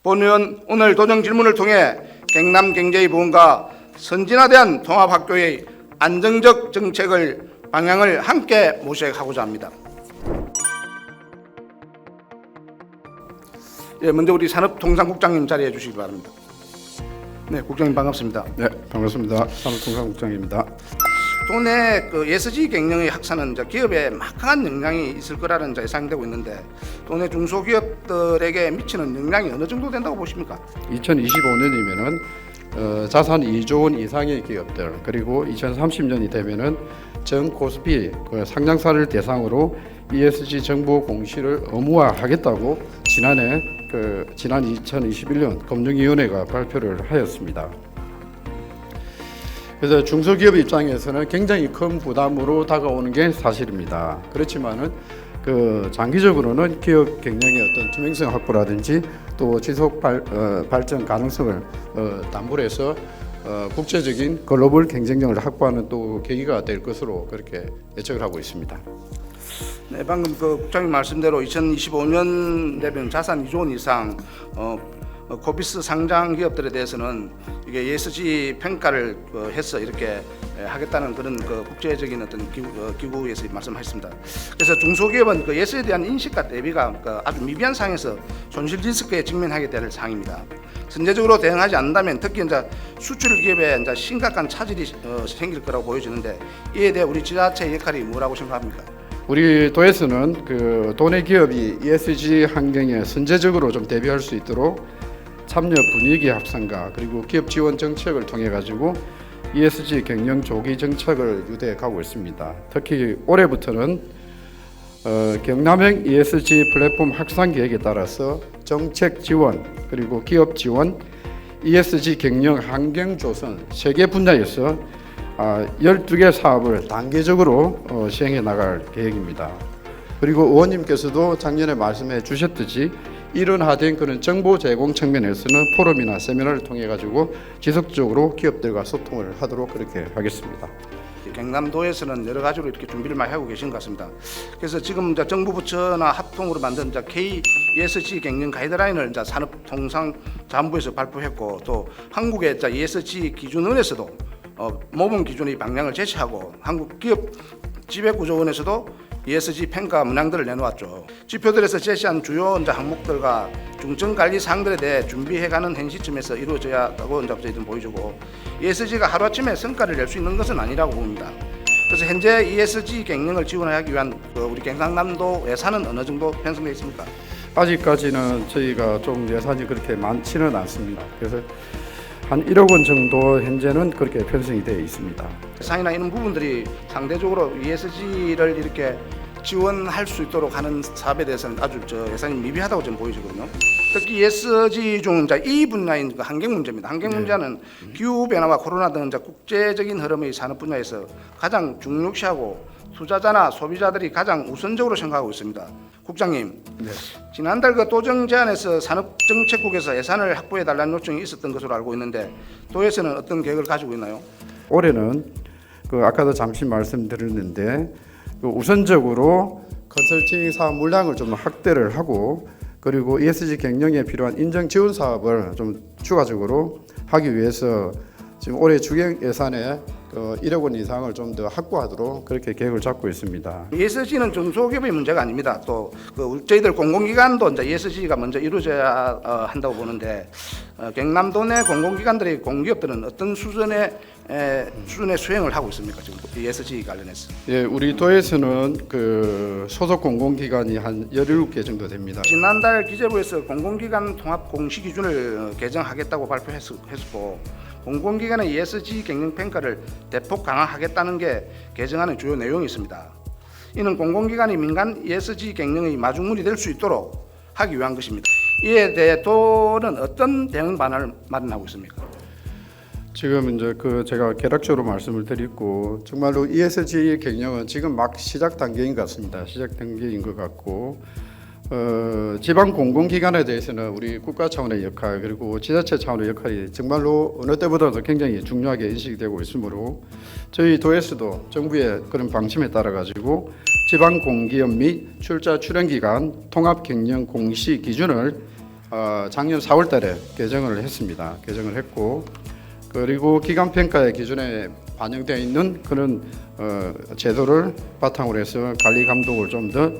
본의원 오늘 도정 질문을 통해 경남경제부원과 선진화된 통합학교의 안정적 정책을 방향을 함께 모색하고자 합니다. 예, 먼저 우리 산업통상국장님 자리해 주시기 바랍니다. 네, 국장님 반갑습니다. 네, 반갑습니다. 산업통상국장입니다. 도내 ESG 경영의 확산은 기업에 막강한 영향이 있을 거라는 예상되고 있는데 도내 중소기업들에게 미치는 영향이 어느 정도 된다고 보십니까? 2025년이면은 자산 2조 원 이상의 기업들, 그리고 2030년이 되면은 전 코스피 상장사를 대상으로 ESG 정보 공시를 의무화하겠다고 지난 2021년 금융위원회가 발표를 하였습니다. 그래서 중소기업 입장에서는 굉장히 큰 부담으로 다가오는 게 사실입니다. 그렇지만은 장기적으로는 기업 경영의 어떤 투명성 확보라든지 또 지속 발전 가능성을 담보해서 국제적인 글로벌 경쟁력을 확보하는 또 계기가 될 것으로 그렇게 예측을 하고 있습니다. 네, 방금 국장님 말씀대로 2025년 되면 자산 2조 원 이상 코비스 상장 기업들에 대해서는 이게 ESG 평가를 해서 이렇게 하겠다는 그런 국제적인 어떤 기구에서 말씀하셨습니다. 그래서 중소기업은 ESG에 대한 인식과 대비가 아주 미비한 상황에서 손실 리스크에 직면하게 될 상황입니다. 선제적으로 대응하지 않는다면 특히 이제 수출 기업에 이제 심각한 차질이 생길 거라고 보여지는데 이에 대해 우리 지자체의 역할이 뭐라고 생각합니까? 우리 도에서는 도내 기업이 ESG 환경에 선제적으로 좀 대비할 수 있도록 참여 분위기 확산과 그리고 기업 지원 정책을 통해 가지고 ESG 경영 조기 정책을 유도해 가고 있습니다. 특히 올해부터는 경남형 ESG 플랫폼 확산 계획에 따라서 정책 지원 그리고 기업 지원 ESG 경영 환경 조성 3개 분야에서 12개 사업을 단계적으로 시행해 나갈 계획입니다. 그리고 의원님께서도 작년에 말씀해 주셨듯이 이론화된 그런 정보 제공 측면에서는 포럼이나 세미나를 통해 가지고 지속적으로 기업들과 소통을 하도록 그렇게 하겠습니다. 경남도에서는 여러 가지로 이렇게 준비를 많이 하고 계신 것 같습니다. 그래서 지금 정부 부처나 합동으로 만든 K ESG 경영 가이드라인을 산업통상자원부에서 발표했고 또 한국의 ESG 기준원에서도 모범 기준의 방향을 제시하고 한국 기업 지배구조원에서도 ESG 평가 문항들을 내놓았죠. 지표들에서 제시한 주요 항목들과 중점 관리 사항들에 대해 준비해가는 현 시점에서 이루어져야 한다고 저희들은 보여주고 ESG가 하루아침에 성과를 낼 수 있는 것은 아니라고 봅니다. 그래서 현재 ESG 경영을 지원하기 위한 우리 경상남도 예산은 어느 정도 편성되어 있습니까? 아직까지는 저희가 좀 예산이 그렇게 많지는 않습니다. 그래서 한 1억 원 정도 현재는 그렇게 편성이 되어 있습니다. 예산이나 이런 부분들이 상대적으로 ESG를 이렇게 지원할 수 있도록 하는 사업에 대해서는 아주 예산이 미비하다고 저는 보여지거든요. 특히 ESG 중 이 분야인 환경 문제입니다. 환경 문제는 기후 변화와 코로나 등 국제적인 흐름의 산업 분야에서 가장 중요시하고 투자자나 소비자들이 가장 우선적으로 생각하고 있습니다. 국장님, 네. 지난달 도정 제안에서 산업정책국에서 예산을 확보해 달라는 요청이 있었던 것으로 알고 있는데 도에서는 어떤 계획을 가지고 있나요? 올해는 아까도 잠시 말씀드렸는데 우선적으로 컨설팅 사업 물량을 좀 확대를 하고 그리고 ESG 경영에 필요한 인정 지원 사업을 좀 추가적으로 하기 위해서 지금 올해 주경 예산에 1억 원 이상을 좀 더 확보하도록 그렇게 계획을 잡고 있습니다. ESG는 중소기업의 문제가 아닙니다. 또 저희들 공공기관도 이제 ESG가 먼저 이루어져야 한다고 보는데 경남도 내 공공기관들의 공기업들은 어떤 수준의 수행을 하고 있습니까? 지금 ESG 관련해서. 예, 우리 도에서는 소속 공공기관이 한 17개 정도 됩니다. 지난달 기재부에서 공공기관 통합 공시 기준을 개정하겠다고 발표했었고 공공기관의 ESG 경영 평가를 대폭 강화하겠다는 게 개정안의 주요 내용이 있습니다. 이는 공공기관이 민간 ESG 경영의 마중물이 될 수 있도록 하기 위한 것입니다. 이에 대해 도는 어떤 대응 방안을 마련하고 있습니까? 지금 이제 제가 개략적으로 말씀을 드리고 정말로 ESG 경영은 지금 막 시작 단계인 것 같습니다. 시작 단계인 것 같고 지방 공공기관에 대해서는 우리 국가 차원의 역할 그리고 지자체 차원의 역할이 정말로 어느 때보다도 굉장히 중요하게 인식이 되고 있으므로 저희 도에서도 정부의 그런 방침에 따라 가지고 지방 공기업 및 출자 출연기관 통합 경영 공시 기준을 작년 4월달에 개정을 했습니다. 개정을 했고 그리고 기관 평가의 기준에 반영되어 있는 그런 제도를 바탕으로 해서 관리 감독을 좀 더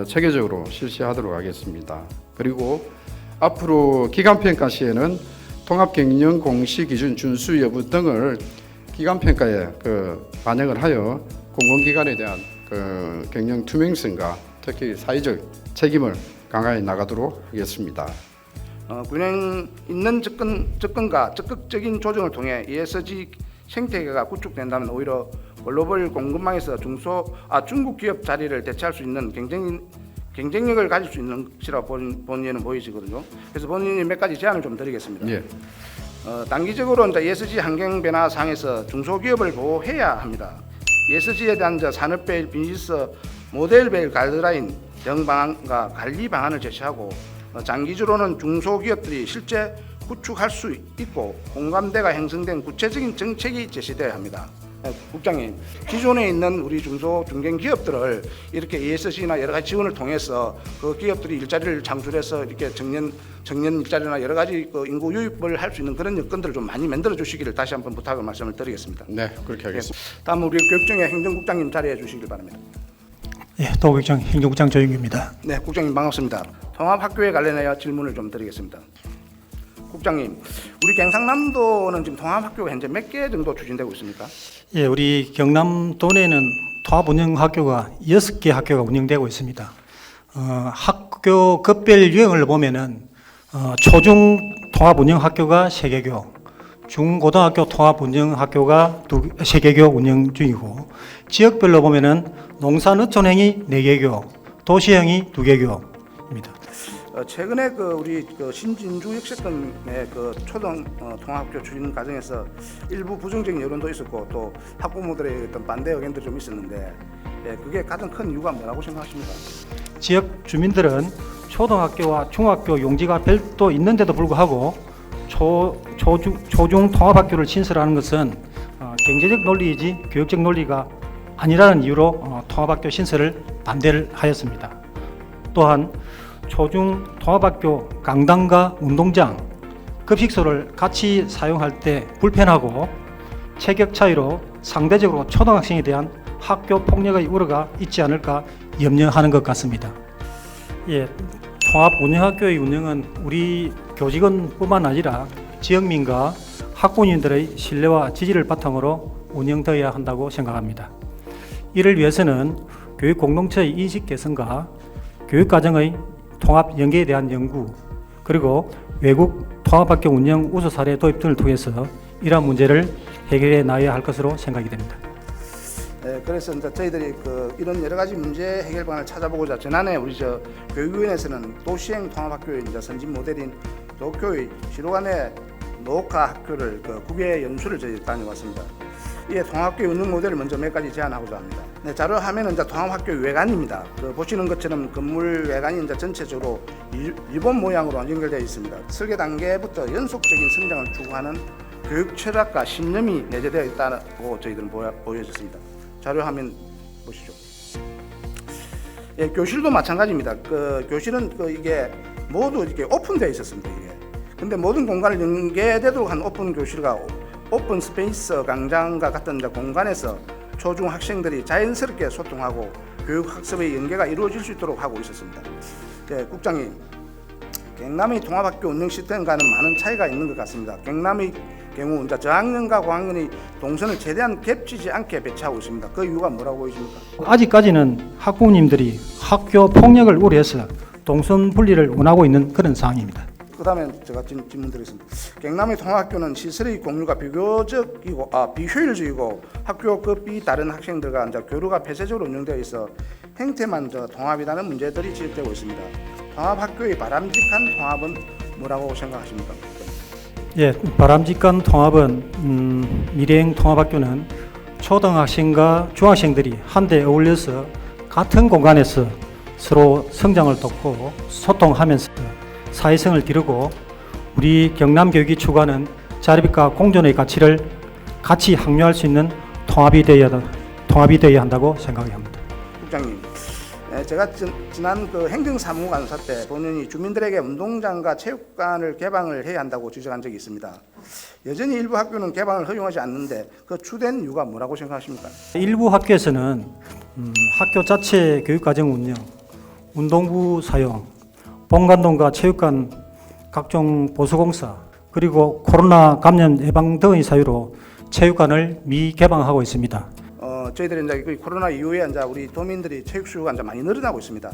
체계적으로 실시하도록 하겠습니다. 그리고 앞으로 기관 평가 시에는 통합 경영 공시 기준 준수 여부 등을 기관 평가에 반영을 하여 공공기관에 대한 경영 투명성과 특히 사회적 책임을 강화해 나가도록 하겠습니다. 균형 있는 접근과 적극적인 조정을 통해 ESG 생태계가 구축된다면 오히려 글로벌 공급망에서 중국 기업 자리를 대체할 수 있는 경쟁력을 가질 수 있는 것이라고 본인은 보이시거든요. 그래서 본인이 몇 가지 제안을 좀 드리겠습니다. 예. 단기적으로 이제 ESG 환경 변화 상에서 중소기업을 보호해야 합니다. ESG에 대한 산업별 비즈니스 모델별 가이드라인 등 방안과 관리 방안을 제시하고 장기적으로는 중소기업들이 실제 구축할 수 있고 공감대가 형성된 구체적인 정책이 제시되어야 합니다. 국장님, 기존에 있는 우리 중견기업들을 이렇게 ESG나 여러 가지 지원을 통해서 그 기업들이 일자리를 창출해서 이렇게 청년 일자리나 여러 가지 인구 유입을 할 수 있는 그런 여건들을 좀 많이 만들어 주시기를 다시 한번 부탁을 말씀을 드리겠습니다. 네, 그렇게 하겠습니다. 다음 우리 교육청의 행정국장님 자리해 주시길 바랍니다. 예, 도교육청 행정국장 조영규입니다. 네, 국장님 반갑습니다. 통합학교에 관련하여 질문을 좀 드리겠습니다. 국장님, 우리 경상남도는 지금 통합학교가 현재 몇 개 정도 추진되고 있습니까? 예, 우리 경남도 내는 통합운영학교가 6개 학교가 운영되고 있습니다. 학교 급별 유형을 보면은 초중 통합운영학교가 3개교, 중고등학교 통합운영학교가 3개교 운영 중이고 지역별로 보면은 농산어촌행이 4개교, 도시행이 2개교입니다. 최근에 우리 신진주 역세권의 초등 통합학교 추진 과정에서 일부 부정적인 여론도 있었고 또 학부모들의 어떤 반대 의견도 좀 있었는데 그게 가장 큰 이유가 뭐라고 생각하십니까? 지역 주민들은 초등학교와 중학교 용지가 별도 있는데도 불구하고 초중 통합학교를 신설하는 것은 경제적 논리이지 교육적 논리가 아니라는 이유로 통합학교 신설을 반대를 하였습니다. 또한 초중 통합학교 강당과 운동장, 급식소를 같이 사용할 때 불편하고 체격 차이로 상대적으로 초등학생에 대한 학교 폭력의 우려가 있지 않을까 염려하는 것 같습니다. 예, 통합운영학교의 운영은 우리 교직원뿐만 아니라 지역민과 학부모님들의 신뢰와 지지를 바탕으로 운영되어야 한다고 생각합니다. 이를 위해서는 교육 공동체의 인식 개선과 교육과정의 통합 연계에 대한 연구 그리고 외국 통합학교 운영 우수 사례 도입 등을 통해서 이러한 문제를 해결해 나가야 할 것으로 생각이 됩니다. 네, 그래서 이제 저희들이 이런 여러 가지 문제 해결 방안을 찾아보고자 지난해 우리 교육위원회에서는 도시행 통합학교의 이제 선진 모델인 도쿄의 시로간의 노카 학교를 9개 연수를 저희 다녀왔습니다. 이 통합학교 운영 모델을 먼저 몇 가지 제안하고자 합니다. 네, 자료 화면은 이제 통합학교 외관입니다. 보시는 것처럼 건물 외관이 이제 전체적으로 리본 모양으로 연결되어 있습니다. 설계 단계부터 연속적인 성장을 추구하는 교육 철학과 신념이 내재되어 있다고 저희들은 보여졌습니다. 자료 화면 보시죠. 예, 교실도 마찬가지입니다. 교실은 이게 모두 이렇게 오픈되어 있었습니다. 이게. 근데 모든 공간을 연계되도록 한 오픈 교실과 오픈 스페이스 광장과 같은 공간에서 초중 학생들이 자연스럽게 소통하고 교육 학습의 연계가 이루어질 수 있도록 하고 있었습니다. 네, 국장님, 경남의 통합학교 운영 시스템과는 많은 차이가 있는 것 같습니다. 경남의 경우 이제 저학년과 고학년이 동선을 최대한 겹치지 않게 배치하고 있습니다. 그 이유가 뭐라고 보이십니까? 아직까지는 학부모님들이 학교 폭력을 우려해서 동선 분리를 원하고 있는 그런 상황입니다. 그 다음에 제가 질문 드리겠습니다. 경남의 통합학교는 시설의 공유가 비효율적이고 학교급이 다른 학생들과 이제 교류가 폐쇄적으로 운영되어 있어 행태만 통합이라는 문제들이 지적되고 있습니다. 통합학교의 바람직한 통합은 뭐라고 생각하십니까? 예, 바람직한 통합은 미래형 통합학교는 초등학생과 중학생들이 한데 어울려서 같은 공간에서 서로 성장을 돕고 소통하면서 사회성을 기르고 우리 경남 교육이 추구하는 자립과 공존의 가치를 같이 항유할 수 있는 통합이 되어야 한다고 생각합니다. 국장님, 제가 지난 그 행정사무관사 때 본연이 주민들에게 운동장과 체육관을 개방을 해야 한다고 지적한 적이 있습니다. 여전히 일부 학교는 개방을 허용하지 않는데 그 주된 이유가 뭐라고 생각하십니까? 일부 학교에서는 학교 자체 교육과정 운영, 운동부 사용, 본관동과 체육관 각종 보수공사, 그리고 코로나 감염 예방 등의 사유로 체육관을 미개방하고 있습니다. 저희들이 이제 그 코로나 이후에 이제 우리 도민들이 체육 수요가 이제 많이 늘어나고 있습니다.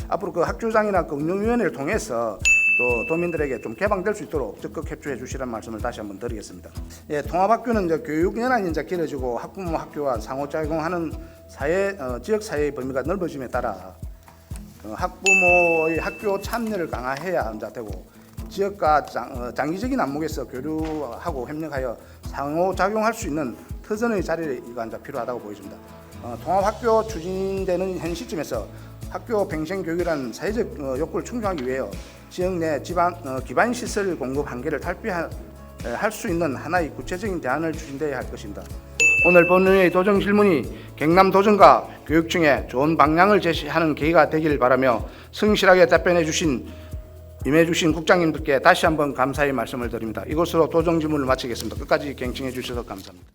앞으로 그 학교장이나 그 운영위원회를 통해서 또 도민들에게 좀 개방될 수 있도록 적극 협조해 주시라는 말씀을 다시 한번 드리겠습니다. 예, 통합학교는 이제 교육 연한이 이제 길어지고 학부모 학교와 상호작용하는 지역 사회의 범위가 넓어짐에 따라 학부모의 학교 참여를 강화해야 이제 되고 지역과 장기적인 안목에서 교류하고 협력하여 상호작용할 수 있는 터전의 자리가 이제 필요하다고 보여집니다. 통합학교 추진되는 현 시점에서 학교 평생 교육이라는 사회적 욕구를 충족하기 위하여 지역 내 기반 시설 공급 한계를 탈피할 수 있는 하나의 구체적인 대안을 추진되어야 할 것입니다. 오늘 본회의 도정 질문이 경남도정과 교육청에 좋은 방향을 제시하는 계기가 되기를 바라며 성실하게 임해 주신 국장님들께 다시 한번 감사의 말씀을 드립니다. 이것으로 도정 질문을 마치겠습니다. 끝까지 경청해 주셔서 감사합니다.